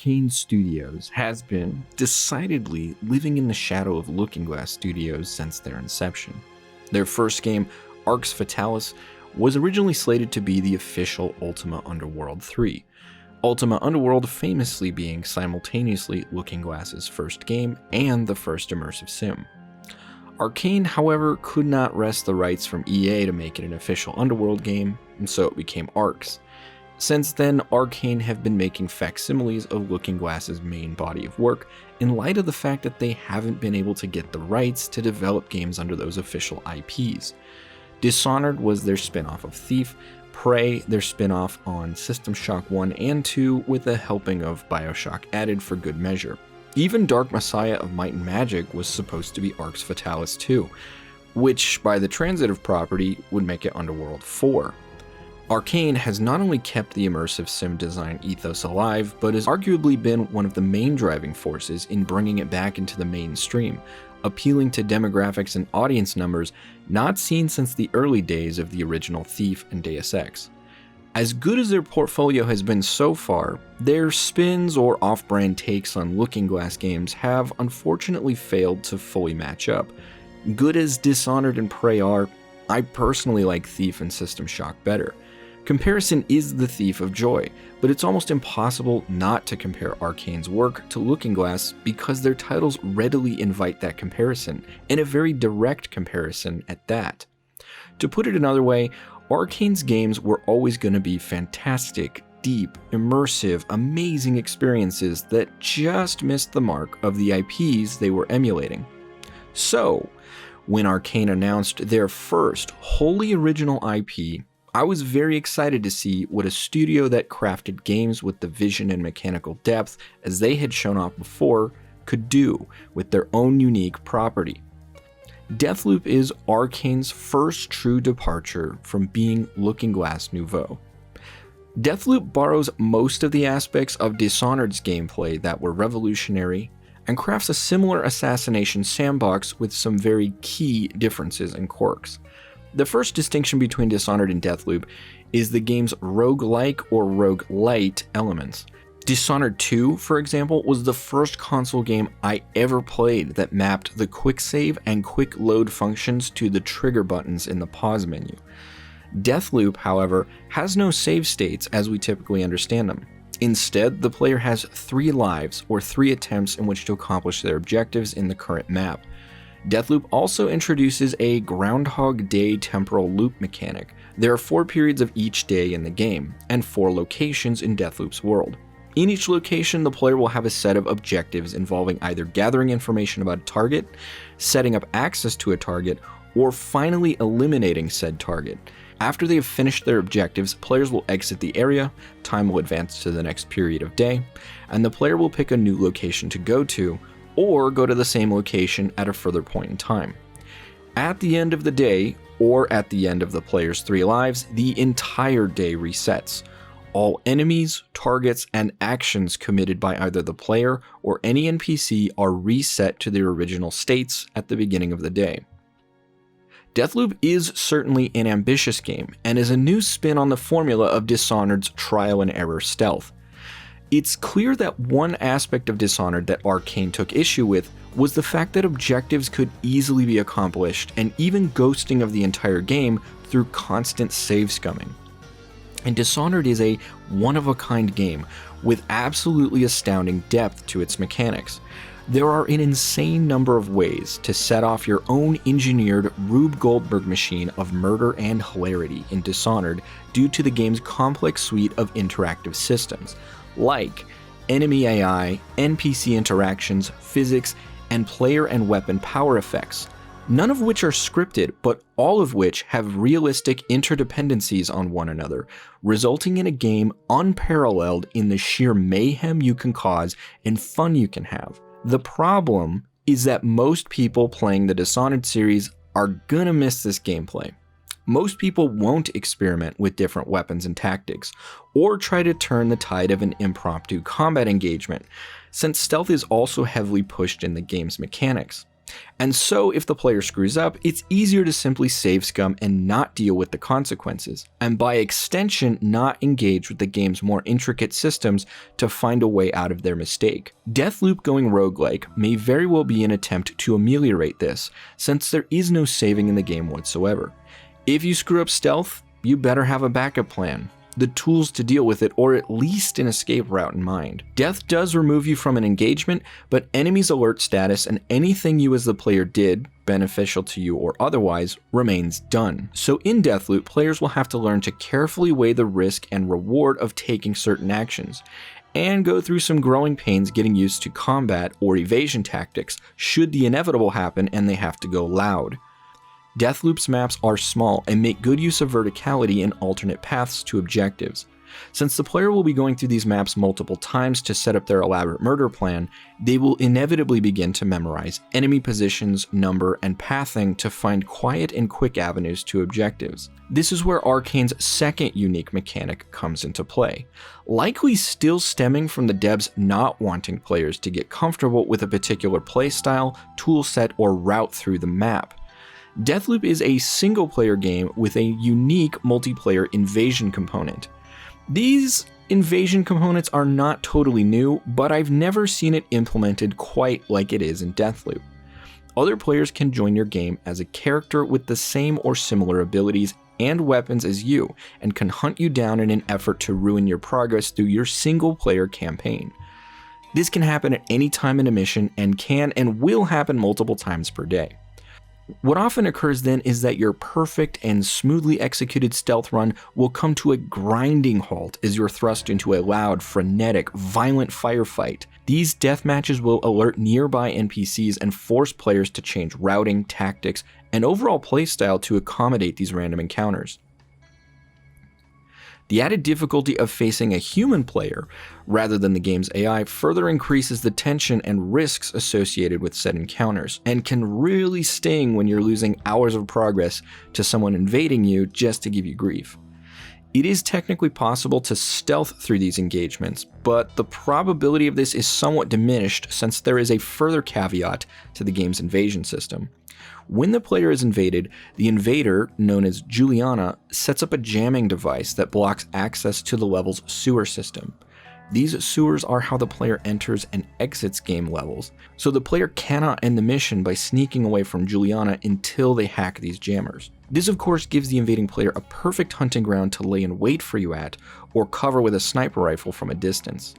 Arkane Studios has been decidedly living in the shadow of Looking Glass Studios since their inception. Their first game, Arx Fatalis, was originally slated to be the official Ultima Underworld 3, Ultima Underworld famously being simultaneously Looking Glass's first game and the first immersive sim. Arkane, however, could not wrest the rights from EA to make it an official Underworld game, and so it became Arx. Since then, Arkane have been making facsimiles of Looking Glass's main body of work in light of the fact that they haven't been able to get the rights to develop games under those official IPs. Dishonored was their spin-off of Thief, Prey their spin-off on System Shock 1 and 2 with a helping of BioShock added for good measure. Even Dark Messiah of Might and Magic was supposed to be Arx Fatalis 2, which by the transitive property would make it Underworld 4. Arkane has not only kept the immersive sim design ethos alive, but has arguably been one of the main driving forces in bringing it back into the mainstream, appealing to demographics and audience numbers not seen since the early days of the original Thief and Deus Ex. As good as their portfolio has been so far, their spins or off-brand takes on Looking Glass games have unfortunately failed to fully match up. Good as Dishonored and Prey are, I personally like Thief and System Shock better. Comparison is the thief of joy, but it's almost impossible not to compare Arkane's work to Looking Glass because their titles readily invite that comparison, and a very direct comparison at that. To put it another way, Arkane's games were always going to be fantastic, deep, immersive, amazing experiences that just missed the mark of the IPs they were emulating. So, when Arkane announced their first wholly original IP, I was very excited to see what a studio that crafted games with the vision and mechanical depth as they had shown off before could do with their own unique property. Deathloop is Arkane's first true departure from being Looking Glass Nouveau. Deathloop borrows most of the aspects of Dishonored's gameplay that were revolutionary and crafts a similar assassination sandbox with some very key differences and quirks. The first distinction between Dishonored and Deathloop is the game's roguelike or roguelite elements. Dishonored 2, for example, was the first console game I ever played that mapped the quick save and quick load functions to the trigger buttons in the pause menu. Deathloop, however, has no save states as we typically understand them. Instead, the player has 3 lives or 3 attempts in which to accomplish their objectives in the current map. Deathloop also introduces a Groundhog Day temporal loop mechanic. There are 4 periods of each day in the game, and 4 locations in Deathloop's world. In each location, the player will have a set of objectives involving either gathering information about a target, setting up access to a target, or finally eliminating said target. After they have finished their objectives, players will exit the area, time will advance to the next period of day, and the player will pick a new location to go to, or go to the same location at a further point in time. At the end of the day, or at the end of the player's 3 lives, the entire day resets. All enemies, targets, and actions committed by either the player or any NPC are reset to their original states at the beginning of the day. Deathloop is certainly an ambitious game, and is a new spin on the formula of Dishonored's trial and error stealth. It's clear that one aspect of Dishonored that Arkane took issue with was the fact that objectives could easily be accomplished, and even ghosting of the entire game through constant save scumming. And Dishonored is a one-of-a-kind game with absolutely astounding depth to its mechanics. There are an insane number of ways to set off your own engineered Rube Goldberg machine of murder and hilarity in Dishonored due to the game's complex suite of interactive systems, like enemy AI, NPC interactions, physics, and player and weapon power effects, none of which are scripted, but all of which have realistic interdependencies on one another, resulting in a game unparalleled in the sheer mayhem you can cause and fun you can have. The problem is that most people playing the Dishonored series are gonna miss this gameplay. Most people won't experiment with different weapons and tactics, or try to turn the tide of an impromptu combat engagement, since stealth is also heavily pushed in the game's mechanics. And so if the player screws up, it's easier to simply save scum and not deal with the consequences, and by extension not engage with the game's more intricate systems to find a way out of their mistake. Deathloop going roguelike may very well be an attempt to ameliorate this, since there is no saving in the game whatsoever. If you screw up stealth, you better have a backup plan, the tools to deal with it, or at least an escape route in mind. Death does remove you from an engagement, but enemies' alert status and anything you as the player did, beneficial to you or otherwise, remains done. So in Deathloop, players will have to learn to carefully weigh the risk and reward of taking certain actions, and go through some growing pains getting used to combat or evasion tactics should the inevitable happen and they have to go loud. Deathloop's maps are small and make good use of verticality and alternate paths to objectives. Since the player will be going through these maps multiple times to set up their elaborate murder plan, they will inevitably begin to memorize enemy positions, number, and pathing to find quiet and quick avenues to objectives. This is where Arkane's second unique mechanic comes into play, likely still stemming from the devs not wanting players to get comfortable with a particular playstyle, toolset, or route through the map. Deathloop is a single-player game with a unique multiplayer invasion component. These invasion components are not totally new, but I've never seen it implemented quite like it is in Deathloop. Other players can join your game as a character with the same or similar abilities and weapons as you, and can hunt you down in an effort to ruin your progress through your single-player campaign. This can happen at any time in a mission and can and will happen multiple times per day. What often occurs then is that your perfect and smoothly executed stealth run will come to a grinding halt as you're thrust into a loud, frenetic, violent firefight. These death matches will alert nearby NPCs and force players to change routing, tactics, and overall playstyle to accommodate these random encounters. The added difficulty of facing a human player rather than the game's AI further increases the tension and risks associated with said encounters, and can really sting when you're losing hours of progress to someone invading you just to give you grief. It is technically possible to stealth through these engagements, but the probability of this is somewhat diminished since there is a further caveat to the game's invasion system. When the player is invaded, the invader, known as Juliana, sets up a jamming device that blocks access to the level's sewer system. These sewers are how the player enters and exits game levels, so the player cannot end the mission by sneaking away from Juliana until they hack these jammers. This of course gives the invading player a perfect hunting ground to lay in wait for you at, or cover with a sniper rifle from a distance.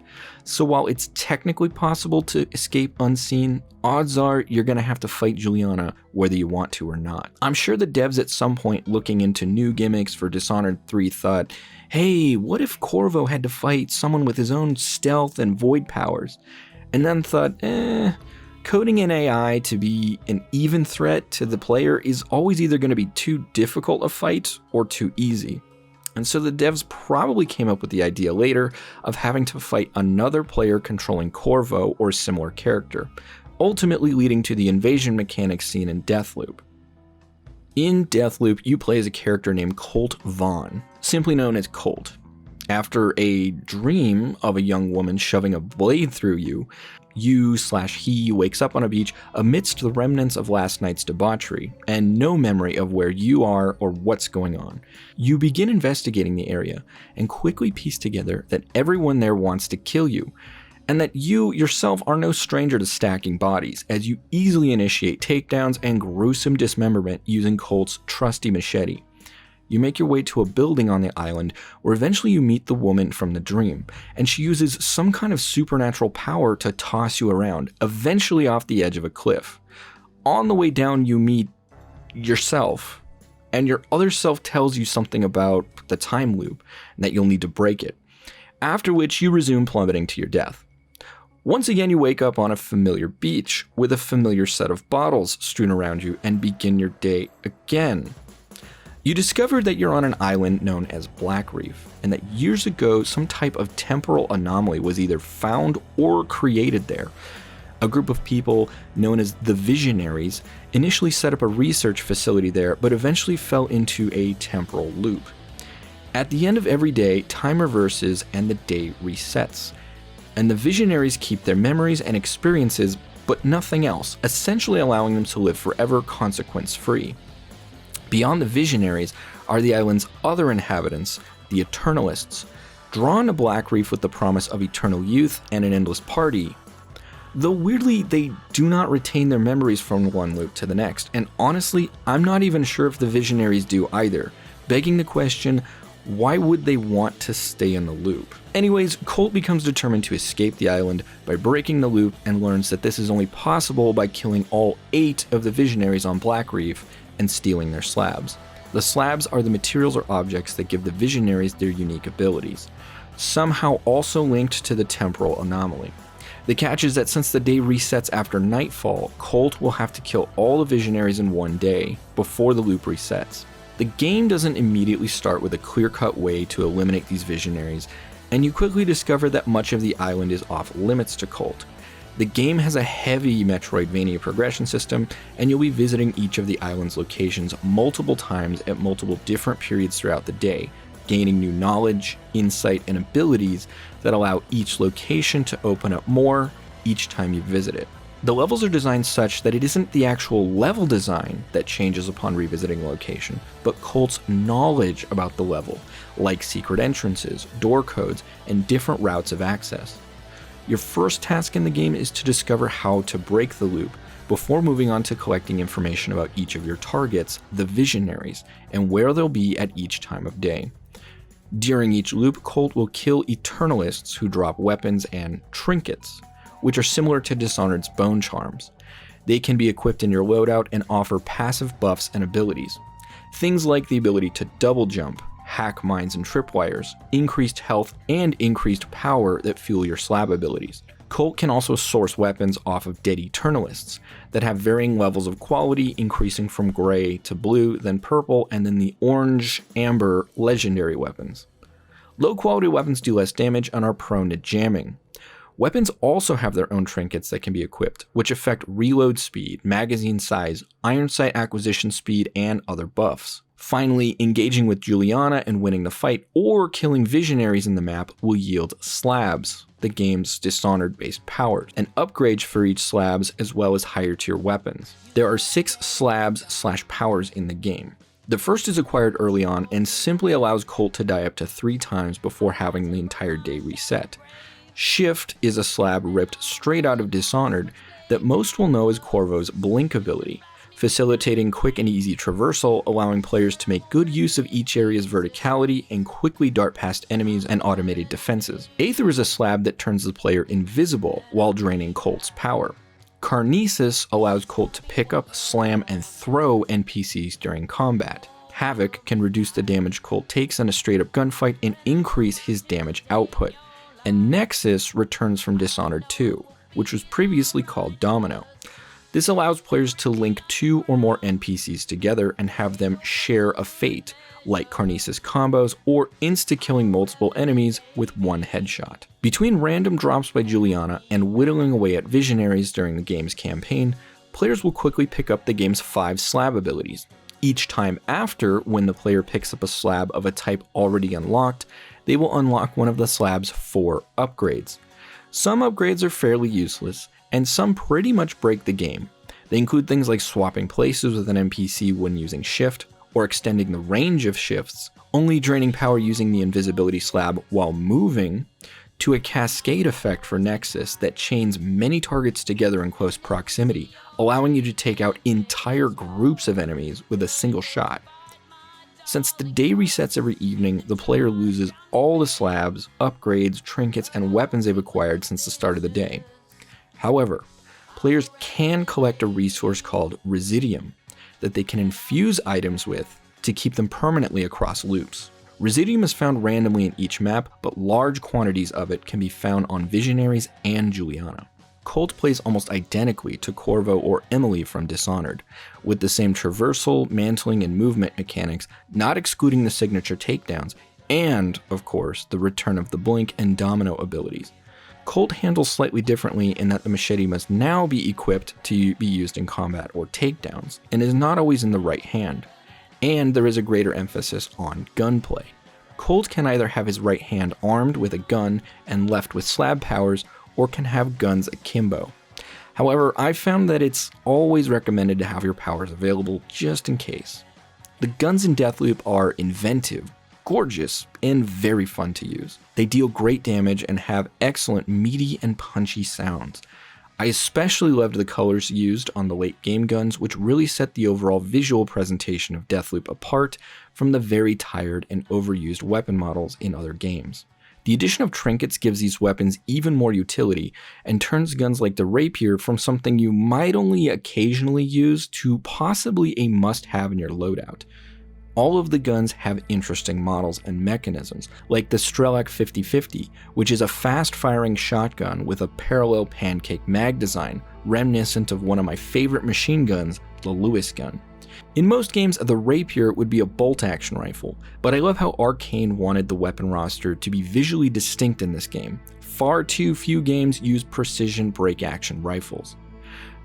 So while it's technically possible to escape unseen, odds are you're gonna have to fight Juliana whether you want to or not. I'm sure the devs at some point looking into new gimmicks for Dishonored 3 thought, hey, what if Corvo had to fight someone with his own stealth and void powers? And then thought, coding an AI to be an even threat to the player is always either going to be too difficult a fight or too easy. And so the devs probably came up with the idea later of having to fight another player controlling Corvo or similar character, ultimately leading to the invasion mechanic seen in Deathloop. In Deathloop, you play as a character named Colt Vaughn, simply known as Colt. After a dream of a young woman shoving a blade through you/he wakes up on a beach amidst the remnants of last night's debauchery, and no memory of where you are or what's going on. You begin investigating the area, and quickly piece together that everyone there wants to kill you, and that you yourself are no stranger to stacking bodies, as you easily initiate takedowns and gruesome dismemberment using Colt's trusty machete. You make your way to a building on the island where eventually you meet the woman from the dream, and she uses some kind of supernatural power to toss you around, eventually off the edge of a cliff. On the way down, you meet yourself, and your other self tells you something about the time loop, and that you'll need to break it, after which you resume plummeting to your death. Once again, you wake up on a familiar beach with a familiar set of bottles strewn around you and begin your day again. You discover that you're on an island known as Black Reef, and that years ago some type of temporal anomaly was either found or created there. A group of people known as the Visionaries initially set up a research facility there, but eventually fell into a temporal loop. At the end of every day, time reverses and the day resets. And the Visionaries keep their memories and experiences, but nothing else, essentially allowing them to live forever consequence-free. Beyond the Visionaries are the island's other inhabitants, the Eternalists, drawn to Blackreef with the promise of eternal youth and an endless party. Though weirdly, they do not retain their memories from one loop to the next, and honestly, I'm not even sure if the Visionaries do either, begging the question, why would they want to stay in the loop? Anyways, Colt becomes determined to escape the island by breaking the loop and learns that this is only possible by killing all 8 of the Visionaries on Blackreef and stealing their slabs. The slabs are the materials or objects that give the Visionaries their unique abilities, somehow also linked to the temporal anomaly. The catch is that since the day resets after nightfall, Colt will have to kill all the Visionaries in one day before the loop resets. The game doesn't immediately start with a clear-cut way to eliminate these Visionaries, and you quickly discover that much of the island is off limits to Colt. The game has a heavy Metroidvania progression system, and you'll be visiting each of the island's locations multiple times at multiple different periods throughout the day, gaining new knowledge, insight, and abilities that allow each location to open up more each time you visit it. The levels are designed such that it isn't the actual level design that changes upon revisiting a location, but Colt's knowledge about the level, like secret entrances, door codes, and different routes of access. Your first task in the game is to discover how to break the loop, before moving on to collecting information about each of your targets, the Visionaries, and where they'll be at each time of day. During each loop, Colt will kill Eternalists who drop weapons and trinkets, which are similar to Dishonored's bone charms. They can be equipped in your loadout and offer passive buffs and abilities. Things like the ability to double jump, hack mines and tripwires, increased health, and increased power that fuel your slab abilities. Colt can also source weapons off of dead Eternalists that have varying levels of quality, increasing from gray to blue, then purple, and then the orange, amber legendary weapons. Low quality weapons do less damage and are prone to jamming. Weapons also have their own trinkets that can be equipped, which affect reload speed, magazine size, iron sight acquisition speed, and other buffs. Finally, engaging with Juliana and winning the fight or killing Visionaries in the map will yield slabs, the game's Dishonored-based powers, and upgrades for each slabs as well as higher tier weapons. There are 6 slabs/powers in the game. The first is acquired early on and simply allows Colt to die up to 3 times before having the entire day reset. Shift is a slab ripped straight out of Dishonored that most will know as Corvo's Blink ability, facilitating quick and easy traversal, allowing players to make good use of each area's verticality and quickly dart past enemies and automated defenses. Aether is a slab that turns the player invisible while draining Colt's power. Carnesis allows Colt to pick up, slam, and throw NPCs during combat. Havoc can reduce the damage Colt takes in a straight-up gunfight and increase his damage output. And Nexus returns from Dishonored 2, which was previously called Domino. This allows players to link 2 or more NPCs together and have them share a fate, like Carnesis combos or insta-killing multiple enemies with one headshot. Between random drops by Juliana and whittling away at Visionaries during the game's campaign, players will quickly pick up the game's 5 slab abilities. Each time after, when the player picks up a slab of a type already unlocked, they will unlock one of the slab's 4 upgrades. Some upgrades are fairly useless, and some pretty much break the game. They include things like swapping places with an NPC when using shift, or extending the range of shifts, only draining power using the invisibility slab while moving, to a cascade effect for Nexus that chains many targets together in close proximity, allowing you to take out entire groups of enemies with a single shot. Since the day resets every evening, the player loses all the slabs, upgrades, trinkets, and weapons they've acquired since the start of the day. However, players can collect a resource called Residium that they can infuse items with to keep them permanently across loops. Residium is found randomly in each map, but large quantities of it can be found on Visionaries and Juliana. Colt plays almost identically to Corvo or Emily from Dishonored, with the same traversal, mantling, and movement mechanics, not excluding the signature takedowns, and, of course, the return of the Blink and Domino abilities. Colt handles slightly differently in that the machete must now be equipped to be used in combat or takedowns, and is not always in the right hand, and there is a greater emphasis on gunplay. Colt can either have his right hand armed with a gun and left with slab powers, or can have guns akimbo. However, I've found that it's always recommended to have your powers available just in case. The guns in Deathloop are inventive, gorgeous, and very fun to use. They deal great damage and have excellent meaty and punchy sounds. I especially loved the colors used on the late game guns, which really set the overall visual presentation of Deathloop apart from the very tired and overused weapon models in other games. The addition of trinkets gives these weapons even more utility and turns guns like the rapier from something you might only occasionally use to possibly a must-have in your loadout. All of the guns have interesting models and mechanisms, like the Strelak 50/50, which is a fast-firing shotgun with a parallel pancake mag design, reminiscent of one of my favorite machine guns, the Lewis gun. In most games, the rapier would be a bolt-action rifle, but I love how Arcane wanted the weapon roster to be visually distinct in this game. Far too few games use precision break-action rifles.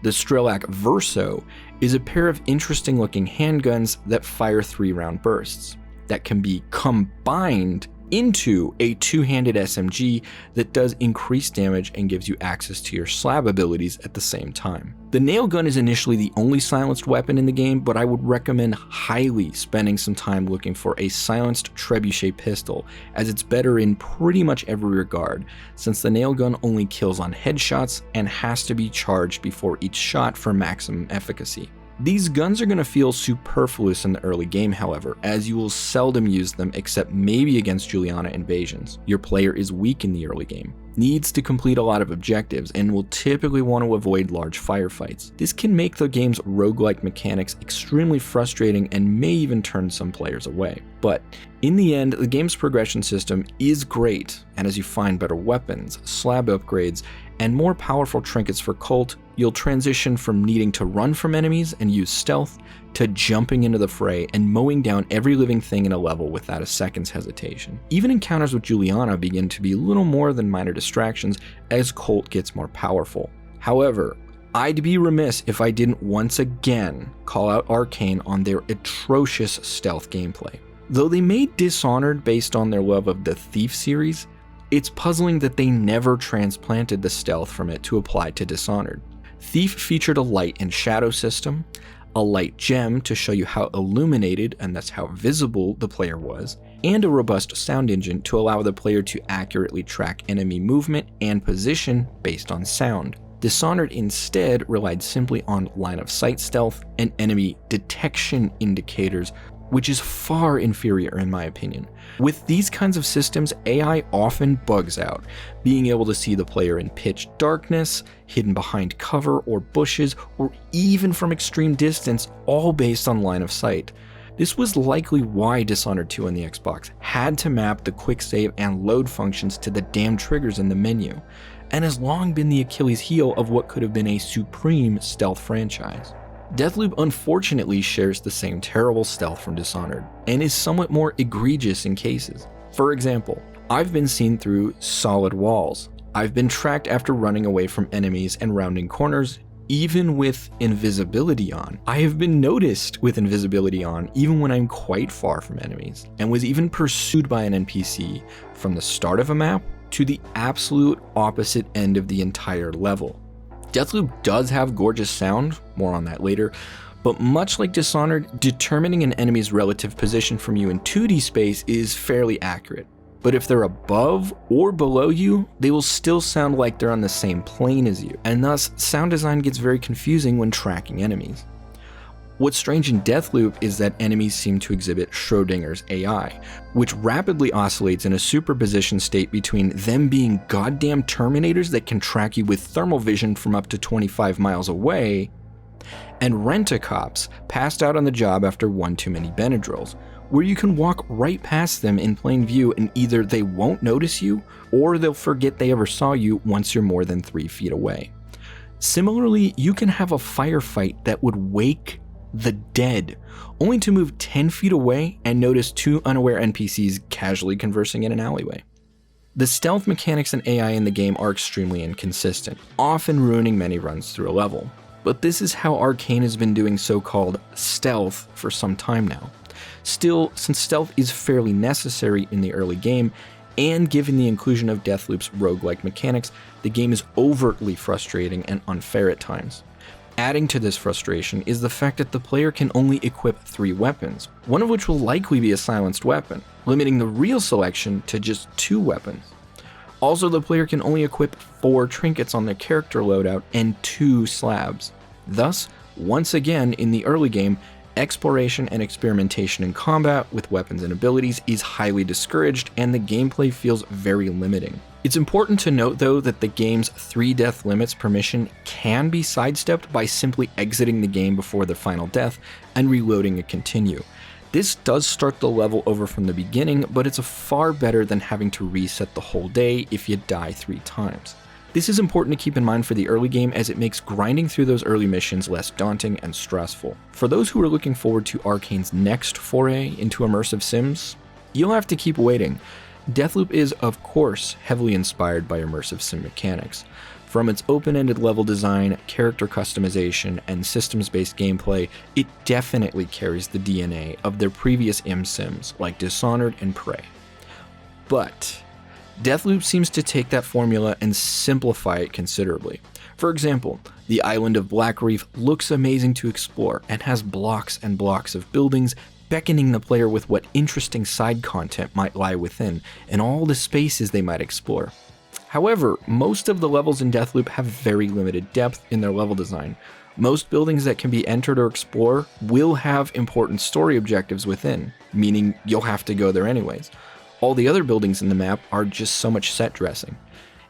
The Strelak Verso is a pair of interesting looking handguns that fire 3-round bursts that can be combined into a 2-handed SMG that does increased damage and gives you access to your slab abilities at the same time. The nail gun is initially the only silenced weapon in the game, but I would recommend highly spending some time looking for a silenced trebuchet pistol, as it's better in pretty much every regard, since the nail gun only kills on headshots and has to be charged before each shot for maximum efficacy. These guns are going to feel superfluous in the early game, however, as you will seldom use them except maybe against Juliana invasions. Your player is weak in the early game, needs to complete a lot of objectives, and will typically want to avoid large firefights. This can make the game's roguelike mechanics extremely frustrating and may even turn some players away. But in the end, the game's progression system is great, and as you find better weapons, slab upgrades, and more powerful trinkets for Colt, you'll transition from needing to run from enemies and use stealth to jumping into the fray and mowing down every living thing in a level without a second's hesitation. Even encounters with Juliana begin to be little more than minor distractions as Colt gets more powerful. However, I'd be remiss if I didn't once again call out Arcane on their atrocious stealth gameplay. Though they made Dishonored based on their love of the Thief series, it's puzzling that they never transplanted the stealth from it to apply to Dishonored. Thief featured a light and shadow system, a light gem to show you how illuminated and thus how visible the player was, and a robust sound engine to allow the player to accurately track enemy movement and position based on sound. Dishonored instead relied simply on line of sight stealth and enemy detection indicators, which is far inferior in my opinion. With these kinds of systems, AI often bugs out, being able to see the player in pitch darkness, hidden behind cover or bushes, or even from extreme distance, all based on line of sight. This was likely why Dishonored 2 on the Xbox had to map the quick save and load functions to the damn triggers in the menu, and has long been the Achilles heel of what could have been a supreme stealth franchise. Deathloop unfortunately shares the same terrible stealth from Dishonored, and is somewhat more egregious in cases. For example, I've been seen through solid walls. I've been tracked after running away from enemies and rounding corners, even with invisibility on. I have been noticed with invisibility on even when I'm quite far from enemies, and was even pursued by an NPC from the start of a map to the absolute opposite end of the entire level. Deathloop does have gorgeous sound, more on that later, but much like Dishonored, determining an enemy's relative position from you in 2D space is fairly accurate. But if they're above or below you, they will still sound like they're on the same plane as you, and thus sound design gets very confusing when tracking enemies. What's strange in Deathloop is that enemies seem to exhibit Schrodinger's AI, which rapidly oscillates in a superposition state between them being goddamn Terminators that can track you with thermal vision from up to 25 miles away, and Rent-A-Cops passed out on the job after one too many Benadryls, where you can walk right past them in plain view and either they won't notice you, or they'll forget they ever saw you once you're more than 3 feet away. Similarly, you can have a firefight that would wake the dead, only to move 10 feet away and notice 2 unaware NPCs casually conversing in an alleyway. The stealth mechanics and AI in the game are extremely inconsistent, often ruining many runs through a level. But this is how Arcane has been doing so-called stealth for some time now. Still, since stealth is fairly necessary in the early game, and given the inclusion of Deathloop's roguelike mechanics, the game is overtly frustrating and unfair at times. Adding to this frustration is the fact that the player can only equip 3 weapons, one of which will likely be a silenced weapon, limiting the real selection to just 2 weapons. Also, the player can only equip 4 trinkets on their character loadout and 2 slabs. Thus, once again in the early game, exploration and experimentation in combat with weapons and abilities is highly discouraged, and the gameplay feels very limiting. It's important to note though that the game's 3 death limits permission can be sidestepped by simply exiting the game before the final death and reloading a continue. This does start the level over from the beginning, but it's far better than having to reset the whole day if you die 3 times. This is important to keep in mind for the early game, as it makes grinding through those early missions less daunting and stressful. For those who are looking forward to Arkane's next foray into immersive sims, you'll have to keep waiting. Deathloop is, of course, heavily inspired by immersive sim mechanics. From its open-ended level design, character customization, and systems-based gameplay, it definitely carries the DNA of their previous sims like Dishonored and Prey. But Deathloop seems to take that formula and simplify it considerably. For example, the island of Black Reef looks amazing to explore and has blocks and blocks of buildings beckoning the player with what interesting side content might lie within and all the spaces they might explore. However, most of the levels in Deathloop have very limited depth in their level design. Most buildings that can be entered or explored will have important story objectives within, meaning you'll have to go there anyways. All the other buildings in the map are just so much set dressing.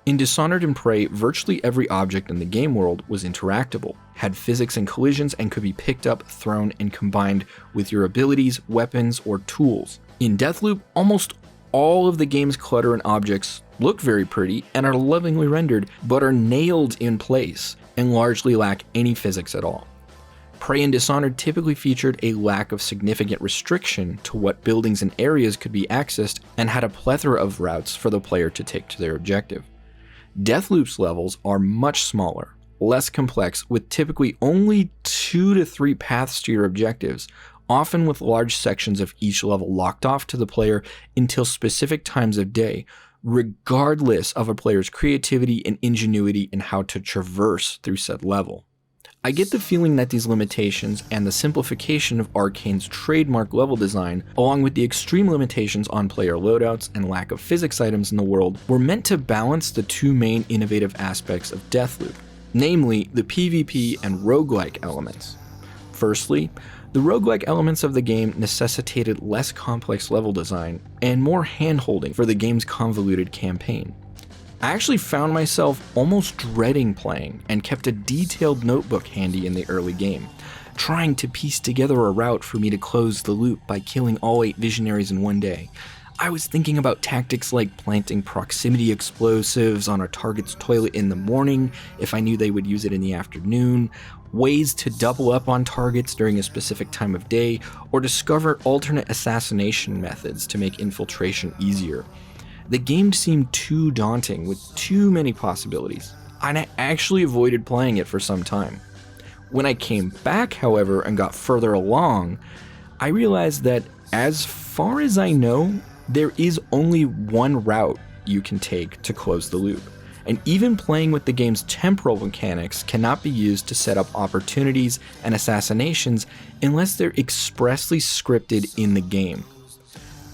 In Dishonored and Prey, virtually every object in the game world was interactable, had physics and collisions, and could be picked up, thrown, and combined with your abilities, weapons, or tools. In Deathloop, almost all of the game's clutter and objects look very pretty and are lovingly rendered, but are nailed in place and largely lack any physics at all. Prey and Dishonored typically featured a lack of significant restriction to what buildings and areas could be accessed and had a plethora of routes for the player to take to their objective. Deathloop's levels are much smaller, less complex, with typically only 2 to 3 paths to your objectives, often with large sections of each level locked off to the player until specific times of day, regardless of a player's creativity and ingenuity in how to traverse through said level. I get the feeling that these limitations and the simplification of Arkane's trademark level design, along with the extreme limitations on player loadouts and lack of physics items in the world, were meant to balance the 2 main innovative aspects of Deathloop, namely the PvP and roguelike elements. Firstly, the roguelike elements of the game necessitated less complex level design and more hand-holding for the game's convoluted campaign. I actually found myself almost dreading playing and kept a detailed notebook handy in the early game, trying to piece together a route for me to close the loop by killing all 8 visionaries in one day. I was thinking about tactics like planting proximity explosives on a target's toilet in the morning if I knew they would use it in the afternoon, ways to double up on targets during a specific time of day, or discover alternate assassination methods to make infiltration easier. The game seemed too daunting with too many possibilities, and I actually avoided playing it for some time. When I came back, however, and got further along, I realized that as far as I know, there is only one route you can take to close the loop, and even playing with the game's temporal mechanics cannot be used to set up opportunities and assassinations unless they're expressly scripted in the game.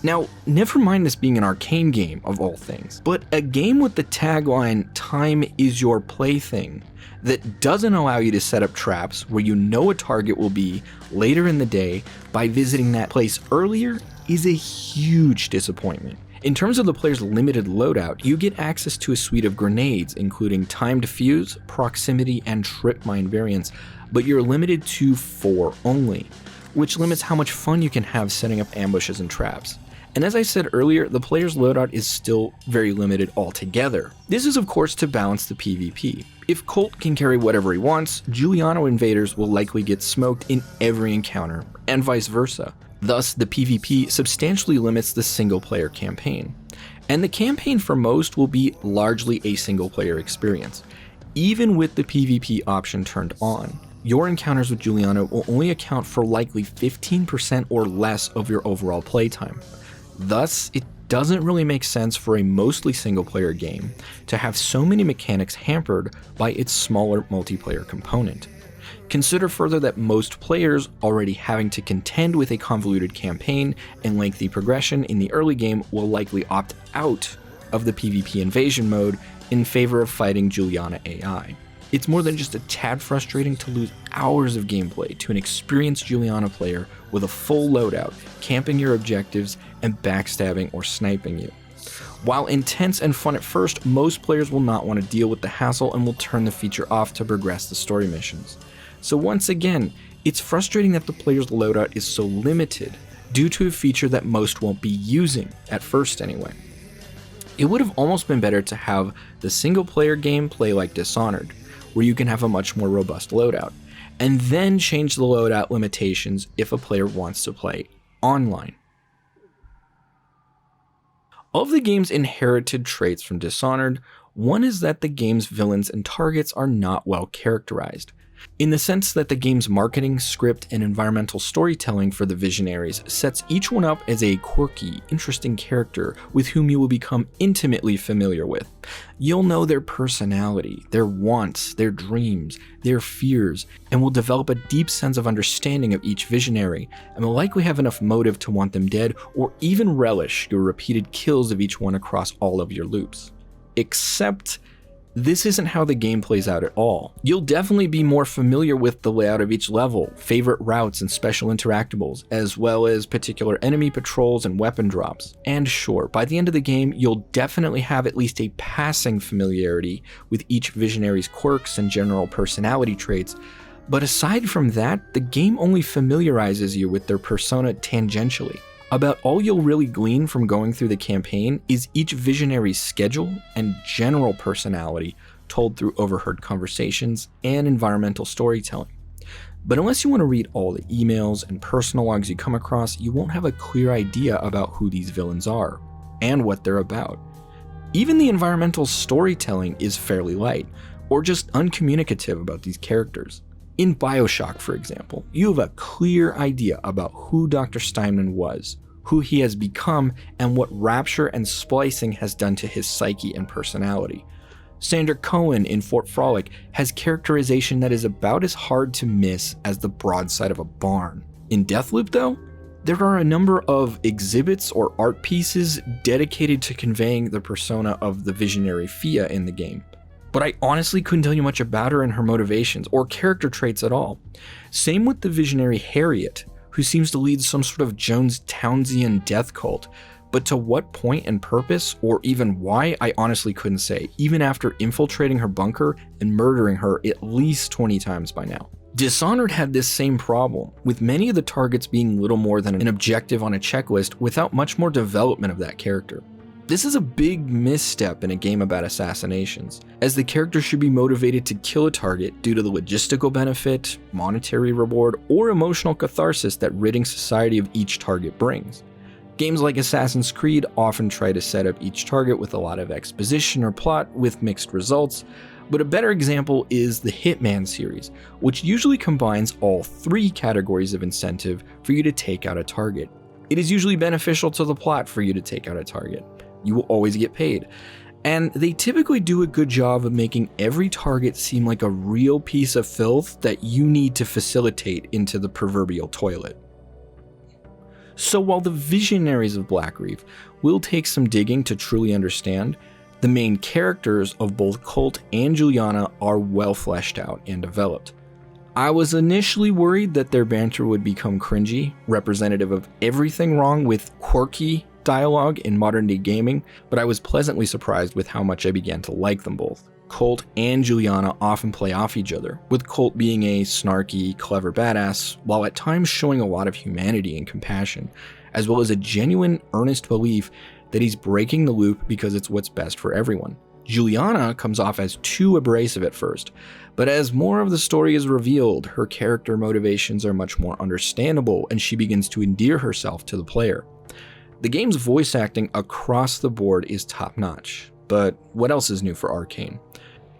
Now, never mind this being an Arkane game of all things, but a game with the tagline, "Time is your plaything," that doesn't allow you to set up traps where you know a target will be later in the day by visiting that place earlier is a huge disappointment. In terms of the player's limited loadout, you get access to a suite of grenades, including timed fuse, proximity, and trip mine variants, but you're limited to 4 only, which limits how much fun you can have setting up ambushes and traps. And as I said earlier, the player's loadout is still very limited altogether. This is of course to balance the PvP. If Colt can carry whatever he wants, Giuliano invaders will likely get smoked in every encounter, and vice versa. Thus, the PvP substantially limits the single player campaign. And the campaign for most will be largely a single player experience. Even with the PvP option turned on, your encounters with Giuliano will only account for likely 15% or less of your overall playtime. Thus, it doesn't really make sense for a mostly single-player game to have so many mechanics hampered by its smaller multiplayer component. Consider further that most players already having to contend with a convoluted campaign and lengthy progression in the early game will likely opt out of the PvP invasion mode in favor of fighting Juliana AI. It's more than just a tad frustrating to lose hours of gameplay to an experienced Juliana player with a full loadout, camping your objectives, and backstabbing or sniping you. While intense and fun at first, most players will not want to deal with the hassle and will turn the feature off to progress the story missions. So once again, it's frustrating that the player's loadout is so limited due to a feature that most won't be using, at first anyway. It would have almost been better to have the single player game play like Dishonored, where you can have a much more robust loadout, and then change the loadout limitations if a player wants to play online. Of the game's inherited traits from Dishonored, one is that the game's villains and targets are not well characterized, in the sense that the game's marketing, script, and environmental storytelling for the Visionaries sets each one up as a quirky, interesting character with whom you will become intimately familiar with. You'll know their personality, their wants, their dreams, their fears, and will develop a deep sense of understanding of each Visionary, and will likely have enough motive to want them dead or even relish your repeated kills of each one across all of your loops. Except this isn't how the game plays out at all. You'll definitely be more familiar with the layout of each level, favorite routes and special interactables, as well as particular enemy patrols and weapon drops. And sure, by the end of the game, you'll definitely have at least a passing familiarity with each Visionary's quirks and general personality traits, but aside from that, the game only familiarizes you with their persona tangentially. About all you'll really glean from going through the campaign is each Visionary's schedule and general personality told through overheard conversations and environmental storytelling. But unless you want to read all the emails and personal logs you come across, you won't have a clear idea about who these villains are and what they're about. Even the environmental storytelling is fairly light, or just uncommunicative about these characters. In BioShock, for example, you have a clear idea about who Dr. Steinman was, who he has become, and what Rapture and splicing has done to his psyche and personality. Sander Cohen in Fort Frolic has characterization that is about as hard to miss as the broadside of a barn. In Deathloop, though, there are a number of exhibits or art pieces dedicated to conveying the persona of the Visionary Fia in the game. But I honestly couldn't tell you much about her and her motivations or character traits at all. Same with the Visionary Harriet, who seems to lead some sort of Jones-Townsian death cult, but to what point and purpose, or even why, I honestly couldn't say, even after infiltrating her bunker and murdering her at least 20 times by now. Dishonored had this same problem, with many of the targets being little more than an objective on a checklist without much more development of that character. This is a big misstep in a game about assassinations, as the character should be motivated to kill a target due to the logistical benefit, monetary reward, or emotional catharsis that ridding society of each target brings. Games like Assassin's Creed often try to set up each target with a lot of exposition or plot with mixed results, but a better example is the Hitman series, which usually combines all three categories of incentive for you to take out a target. It is usually beneficial to the plot for you to take out a target. You will always get paid. And they typically do a good job of making every target seem like a real piece of filth that you need to facilitate into the proverbial toilet. So while the Visionaries of Blackreef will take some digging to truly understand, the main characters of both Colt and Juliana are well fleshed out and developed. I was initially worried that their banter would become cringy, representative of everything wrong with quirky dialogue in modern day gaming, but I was pleasantly surprised with how much I began to like them both. Colt and Juliana often play off each other, with Colt being a snarky, clever badass, while at times showing a lot of humanity and compassion, as well as a genuine, earnest belief that he's breaking the loop because it's what's best for everyone. Juliana comes off as too abrasive at first, but as more of the story is revealed, her character motivations are much more understandable and she begins to endear herself to the player. The game's voice acting across the board is top-notch, but what else is new for Arcane?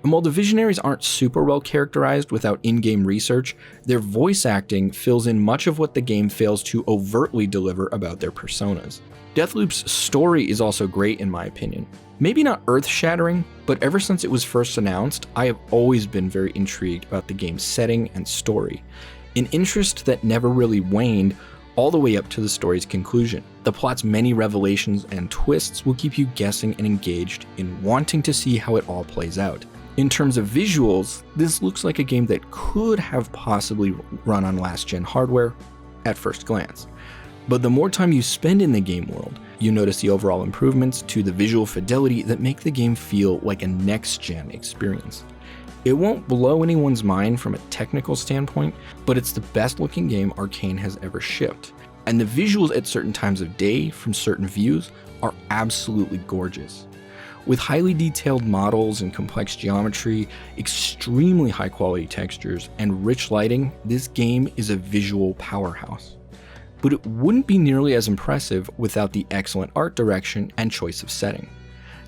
And while the Visionaries aren't super well characterized without in-game research, their voice acting fills in much of what the game fails to overtly deliver about their personas. Deathloop's story is also great in my opinion. Maybe not earth-shattering, but ever since it was first announced, I have always been very intrigued about the game's setting and story. An interest that never really waned all the way up to the story's conclusion. The plot's many revelations and twists will keep you guessing and engaged in wanting to see how it all plays out. In terms of visuals, this looks like a game that could have possibly run on last-gen hardware at first glance. But the more time you spend in the game world, you notice the overall improvements to the visual fidelity that make the game feel like a next-gen experience. It won't blow anyone's mind from a technical standpoint, but it's the best looking game Arcane has ever shipped. And the visuals at certain times of day from certain views are absolutely gorgeous. With highly detailed models and complex geometry, extremely high quality textures, and rich lighting, this game is a visual powerhouse. But it wouldn't be nearly as impressive without the excellent art direction and choice of setting.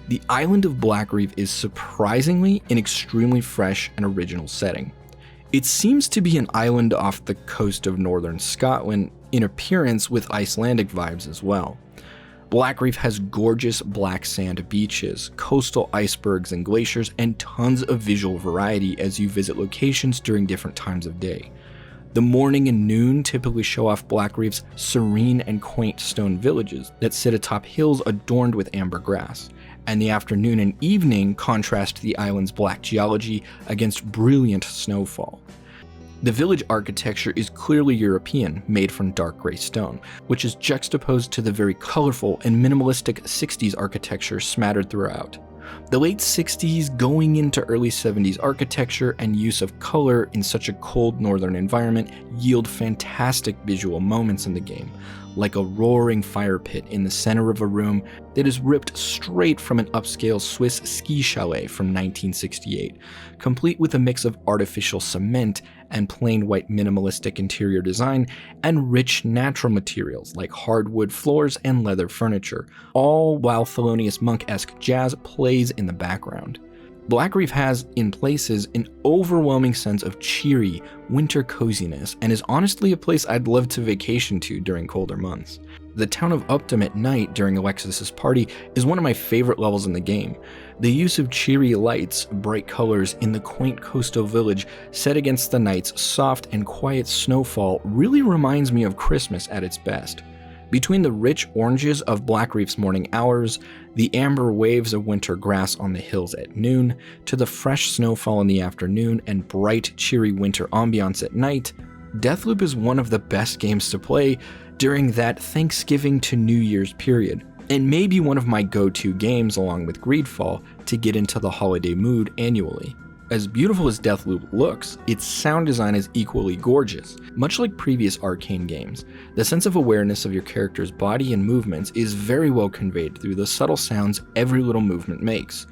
The island of Blackreef is surprisingly an extremely fresh and original setting. It seems to be an island off the coast of northern Scotland in appearance with Icelandic vibes as well. Blackreef has gorgeous black sand beaches, coastal icebergs and glaciers, and tons of visual variety as you visit locations during different times of day. The morning and noon typically show off Blackreef's serene and quaint stone villages that sit atop hills adorned with amber grass, and the afternoon and evening contrast the island's black geology against brilliant snowfall. The village architecture is clearly European, made from dark gray stone, which is juxtaposed to the very colorful and minimalistic 60s architecture smattered throughout. The late 60s going into early 70s architecture and use of color in such a cold northern environment yield fantastic visual moments in the game, like a roaring fire pit in the center of a room that is ripped straight from an upscale Swiss ski chalet from 1968, complete with a mix of artificial cement and plain white minimalistic interior design and rich natural materials like hardwood floors and leather furniture, all while Thelonious Monk-esque jazz plays in the background. Blackreef has, in places, an overwhelming sense of cheery, winter coziness, and is honestly a place I'd love to vacation to during colder months. The town of Upton at night during Alexis's party is one of my favorite levels in the game. The use of cheery lights, bright colors in the quaint coastal village set against the night's soft and quiet snowfall really reminds me of Christmas at its best. Between the rich oranges of Blackreef's morning hours, the amber waves of winter grass on the hills at noon, to the fresh snowfall in the afternoon and bright, cheery winter ambiance at night, Deathloop is one of the best games to play during that Thanksgiving to New Year's period, and maybe one of my go-to games along with Greedfall to get into the holiday mood annually. As beautiful as Deathloop looks, its sound design is equally gorgeous. Much like previous Arcane games, the sense of awareness of your character's body and movements is very well conveyed through the subtle sounds every little movement makes.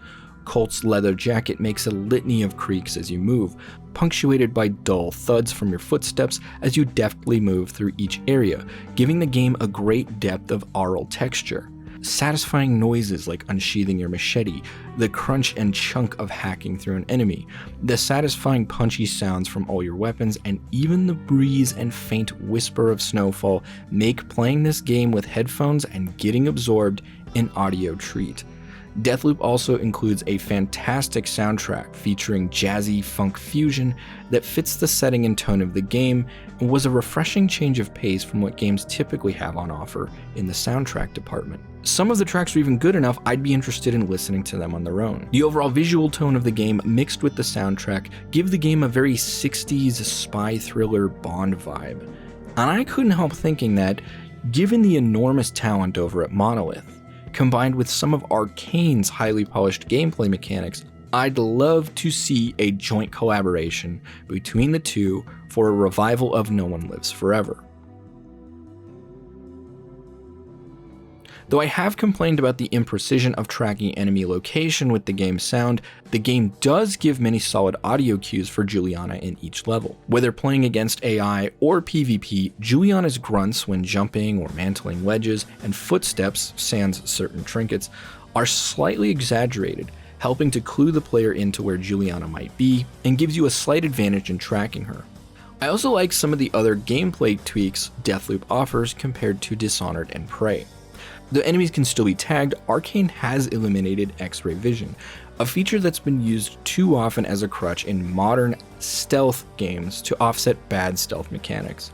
Colt's leather jacket makes a litany of creaks as you move, punctuated by dull thuds from your footsteps as you deftly move through each area, giving the game a great depth of aural texture. Satisfying noises like unsheathing your machete, the crunch and chunk of hacking through an enemy, the satisfying punchy sounds from all your weapons, and even the breeze and faint whisper of snowfall make playing this game with headphones and getting absorbed an audio treat. Deathloop also includes a fantastic soundtrack featuring jazzy funk fusion that fits the setting and tone of the game and was a refreshing change of pace from what games typically have on offer in the soundtrack department. Some of the tracks are even good enough I'd be interested in listening to them on their own. The overall visual tone of the game mixed with the soundtrack give the game a very 60s spy thriller Bond vibe. And I couldn't help thinking that, given the enormous talent over at Monolith, combined with some of Arcane's highly polished gameplay mechanics, I'd love to see a joint collaboration between the two for a revival of No One Lives Forever. Though I have complained about the imprecision of tracking enemy location with the game's sound, the game does give many solid audio cues for Juliana in each level. Whether playing against AI or PvP, Juliana's grunts when jumping or mantling ledges and footsteps, sans certain trinkets, are slightly exaggerated. helping to clue the player into where Juliana might be and gives you a slight advantage in tracking her. I also like some of the other gameplay tweaks Deathloop offers compared to Dishonored and Prey. Though enemies can still be tagged, Arcane has eliminated X-ray vision, a feature that's been used too often as a crutch in modern stealth games to offset bad stealth mechanics.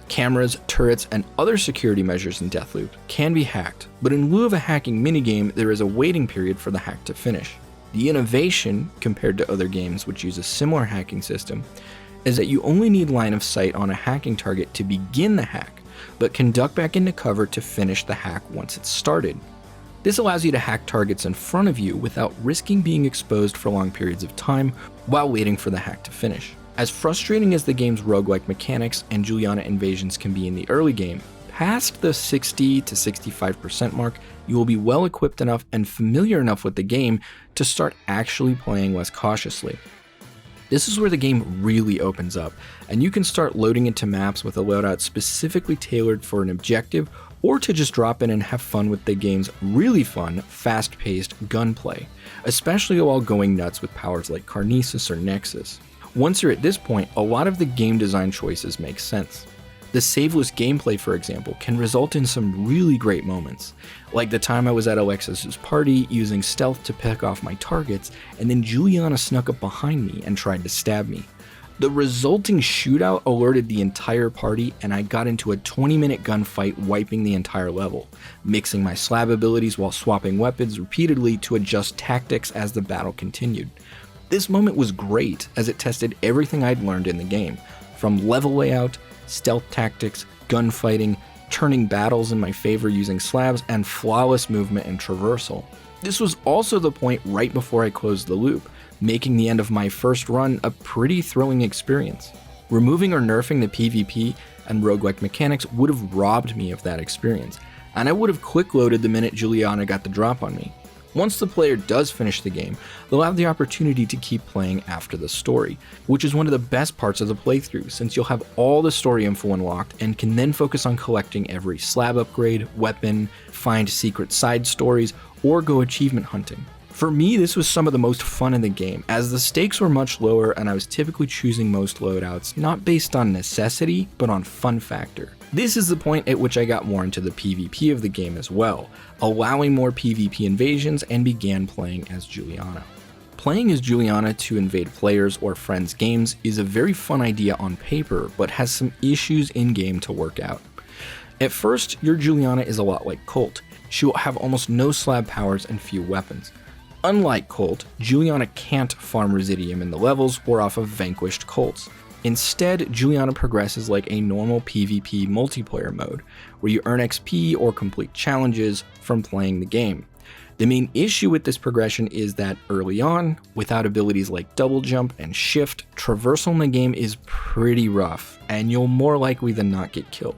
Cameras, turrets, and other security measures in Deathloop can be hacked, but in lieu of a hacking minigame, there is a waiting period for the hack to finish. The innovation, compared to other games which use a similar hacking system, is that you only need line of sight on a hacking target to begin the hack, but can duck back into cover to finish the hack once it's started. This allows you to hack targets in front of you without risking being exposed for long periods of time while waiting for the hack to finish. As frustrating as the game's roguelike mechanics and Juliana invasions can be in the early game, past the 60 to 65% mark, you will be well equipped enough and familiar enough with the game to start actually playing less cautiously. This is where the game really opens up, and you can start loading into maps with a loadout specifically tailored for an objective, or to just drop in and have fun with the game's really fun, fast-paced gunplay, especially while going nuts with powers like Carnesis or Nexus. Once you're at this point, a lot of the game design choices make sense. The saveless gameplay, for example, can result in some really great moments, like the time I was at Alexis's party using stealth to pick off my targets, and then Juliana snuck up behind me and tried to stab me. The resulting shootout alerted the entire party, and I got into a 20-minute gunfight wiping the entire level, mixing my slab abilities while swapping weapons repeatedly to adjust tactics as the battle continued. This moment was great as it tested everything I'd learned in the game, from level layout, stealth tactics, gunfighting, turning battles in my favor using slabs, and flawless movement and traversal. This was also the point right before I closed the loop, making the end of my first run a pretty thrilling experience. Removing or nerfing the PvP and roguelike mechanics would have robbed me of that experience, and I would have quick loaded the minute Juliana got the drop on me. Once the player does finish the game, they'll have the opportunity to keep playing after the story, which is one of the best parts of the playthrough since you'll have all the story info unlocked and can then focus on collecting every slab upgrade, weapon, find secret side stories, or go achievement hunting. For me, this was some of the most fun in the game, as the stakes were much lower and I was typically choosing most loadouts not based on necessity, but on fun factor. This is the point at which I got more into the PvP of the game as well, allowing more PvP invasions and began playing as Juliana. Playing as Juliana to invade players' or friends' games is a very fun idea on paper, but has some issues in-game to work out. At first, your Juliana is a lot like Colt. She will have almost no slab powers and few weapons. Unlike Colt, Juliana can't farm Residium in the levels or off of vanquished Colts. Instead, Juliana progresses like a normal PvP multiplayer mode, where you earn XP or complete challenges from playing the game. The main issue with this progression is that early on, without abilities like double jump and shift, traversal in the game is pretty rough, and you'll more likely than not get killed.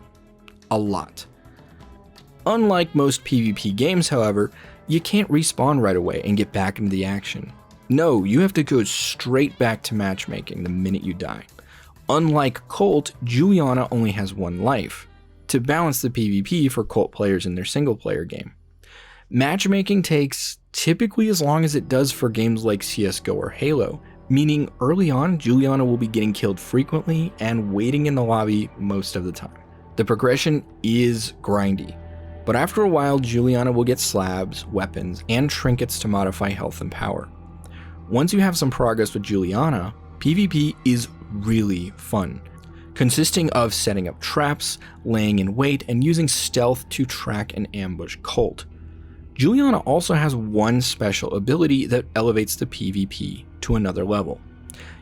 A lot. Unlike most PvP games, however, you can't respawn right away and get back into the action. No, you have to go straight back to matchmaking the minute you die. Unlike Colt, Juliana only has one life, to balance the PvP for Colt players in their single player game. Matchmaking takes typically as long as it does for games like CSGO or Halo, meaning early on Juliana will be getting killed frequently and waiting in the lobby most of the time. The progression is grindy, but after a while Juliana will get slabs, weapons, and trinkets to modify health and power. Once you have some progress with Juliana, PvP is really fun, consisting of setting up traps, laying in wait, and using stealth to track and ambush Colt. Juliana also has one special ability that elevates the PvP to another level.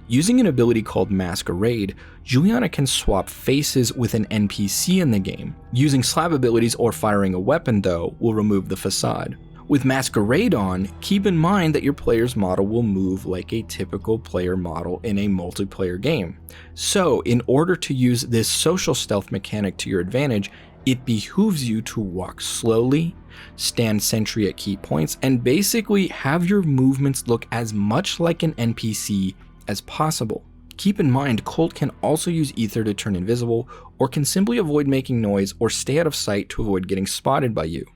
Using an ability called Masquerade, Juliana can swap faces with an NPC in the game. Using slab abilities or firing a weapon, though, will remove the facade. With Masquerade on, keep in mind that your player's model will move like a typical player model in a multiplayer game. So, in order to use this social stealth mechanic to your advantage, it behooves you to walk slowly, stand sentry at key points, and basically have your movements look as much like an NPC as possible. Keep in mind, Colt can also use Ether to turn invisible, or can simply avoid making noise or stay out of sight to avoid getting spotted by you.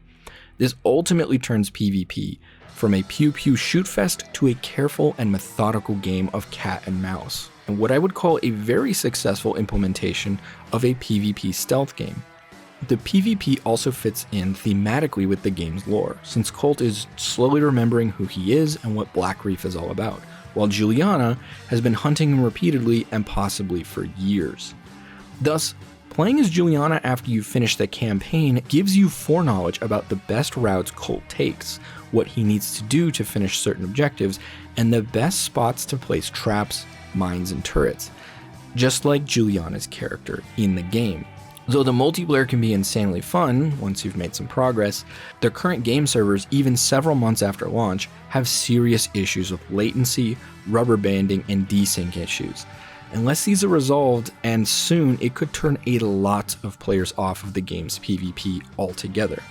This ultimately turns PvP from a pew-pew shoot-fest to a careful and methodical game of cat and mouse, and what I would call a very successful implementation of a PvP stealth game. The PvP also fits in thematically with the game's lore, since Colt is slowly remembering who he is and what Black Reef is all about, while Juliana has been hunting him repeatedly and possibly for years. Thus, playing as Juliana after you finish the campaign gives you foreknowledge about the best routes Colt takes, what he needs to do to finish certain objectives, and the best spots to place traps, mines, and turrets, just like Juliana's character in the game. Though the multiplayer can be insanely fun once you've made some progress, their current game servers, even several months after launch, have serious issues with latency, rubber banding, and desync issues. Unless these are resolved, and soon, it could turn a lot of players off of the game's PvP altogether.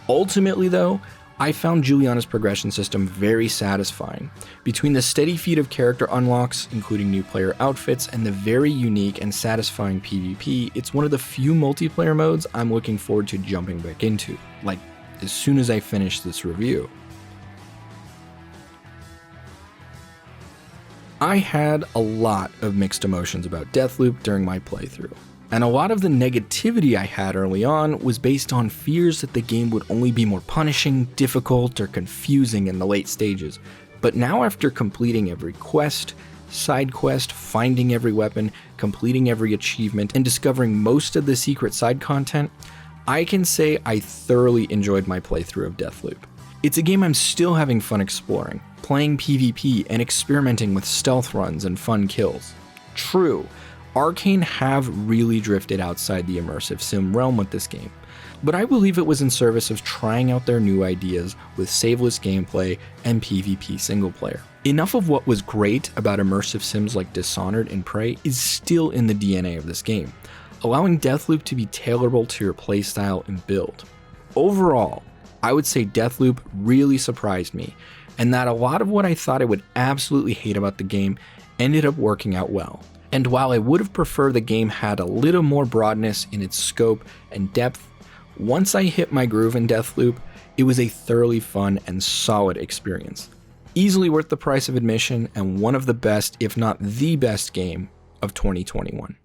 Ultimately though, I found Juliana's progression system very satisfying. Between the steady feed of character unlocks, including new player outfits, and the very unique and satisfying PvP, it's one of the few multiplayer modes I'm looking forward to jumping back into, like as soon as I finish this review. I had a lot of mixed emotions about Deathloop during my playthrough, and a lot of the negativity I had early on was based on fears that the game would only be more punishing, difficult, or confusing in the late stages. But now, after completing every quest, side quest, finding every weapon, completing every achievement, and discovering most of the secret side content, I can say I thoroughly enjoyed my playthrough of Deathloop. It's a game I'm still having fun exploring, playing PvP and experimenting with stealth runs and fun kills. True, Arcane have really drifted outside the immersive sim realm with this game, but I believe it was in service of trying out their new ideas with saveless gameplay and PvP single player. Enough of what was great about immersive sims like Dishonored and Prey is still in the DNA of this game, allowing Deathloop to be tailorable to your playstyle and build. Overall, I would say Deathloop really surprised me, and that a lot of what I thought I would absolutely hate about the game ended up working out well. And while I would have preferred the game had a little more broadness in its scope and depth, once I hit my groove in Deathloop, it was a thoroughly fun and solid experience. Easily worth the price of admission and one of the best, if not the best game of 2021.